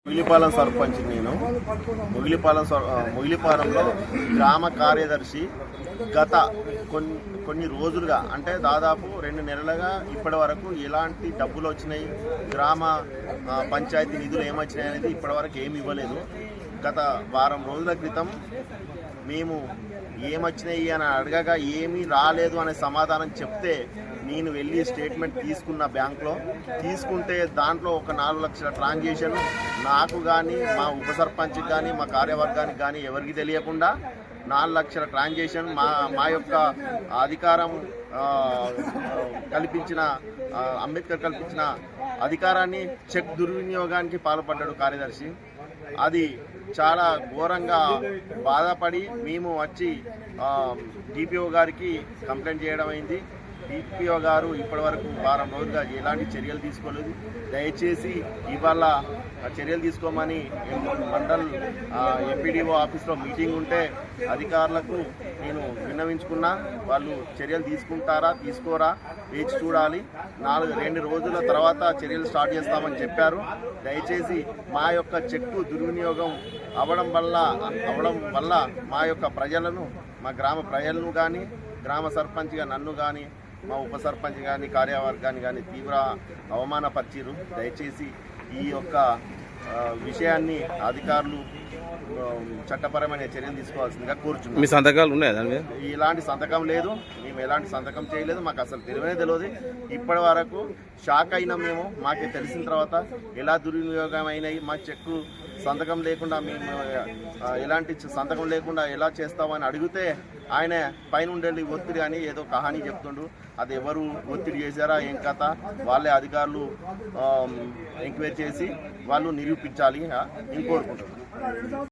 ముగిలిపాలెం సర్పంచ్ నేను. ముగిలిపాలెంలో గ్రామ కార్యదర్శి గత కొన్ని రోజులుగా అంటే దాదాపు 2 నెలలుగా ఇప్పటి వరకు ఎలాంటి డబ్బులు వచ్చినాయి, గ్రామ పంచాయతీ నిధులు ఏమొచ్చినాయి అనేది ఇప్పటి వరకు ఏమి ఇవ్వలేదు. గత వారం రోజుల క్రితం మేము ఏమొచ్చినాయి అని అడగగా ఏమీ రాలేదు అనే సమాధానం చెప్తే నేను వెళ్ళి స్టేట్మెంట్ తీసుకున్న బ్యాంక్లో తీసుకుంటే దాంట్లో ఒక 4 లక్షల ట్రాన్సాక్షన్ నాకు కానీ మా ఉప సర్పంచ్కి కానీ మా కార్యవర్గానికి కానీ ఎవరికి తెలియకుండా 4 లక్షల ట్రాన్సాక్షన్ మా యొక్క అధికారం కల్పించిన అంబేద్కర్ కల్పించిన అధికారాన్ని చెక్ దుర్వినియోగానికి పాల్పడ్డాడు కార్యదర్శి. అది చాలా ఘోరంగా బాధపడి మేము వచ్చి డిపిఓ గారికి కంప్లైంట్ చేయడం అయింది. డిపిఓ గారు ఇప్పటివరకు వారం రోజులుగా ఎలాంటి చర్యలు తీసుకోలేదు. దయచేసి ఇవాళ చర్యలు తీసుకోమని మండల్ ఎంపీడీఓ ఆఫీస్లో మీటింగ్ ఉంటే అధికారులకు నేను విన్నవించుకున్నా. వాళ్ళు చర్యలు తీసుకుంటారా తీసుకోరా వేచి చూడాలి. 2 రోజుల తర్వాత చర్యలు స్టార్ట్ చేస్తామని చెప్పారు. దయచేసి మా యొక్క చెక్కు దుర్వినియోగం అవ్వడం వల్ల మా యొక్క ప్రజలను, మా గ్రామ ప్రజలను కానీ, గ్రామ సర్పంచ్గా నన్ను కానీ, మా ఉప సర్పంచ్ కానీ, కార్యవర్గాన్ని కానీ తీవ్ర అవమానపరిచారు. దయచేసి ఈ యొక్క విషయాన్ని అధికారులు చట్టపరమైన చర్యలు తీసుకోవాల్సిందిగా కోరుచున్నాం. మీ సంతకాలు ఉన్నాయా దాని మీద? ఇలాంటి సంతకం లేదు, మేము ఎలాంటి సంతకం చేయలేదు, మాకు అసలు తెలియదు. ఇప్పటి వరకు షాక్ అయినాం మేము. మాకు తెలిసిన తర్వాత ఎలా దుర్వినియోగం అయినాయి, మా చెక్కు సంతకం లేకుండా మేము ఎలాంటి సంతకం లేకుండా ఎలా చేస్తామని అడిగితే ఆయన పైన ఉండేది ఒత్తిడి అని ఏదో కహానీ చెప్తుండు. అది ఎవరు ఒత్తిడి చేశారా ఏం కథ వాళ్ళే అధికారులు ఎంక్వైరీ చేసి వాళ్ళు నిరూపించాలి అని కోరుకుంటున్నారు.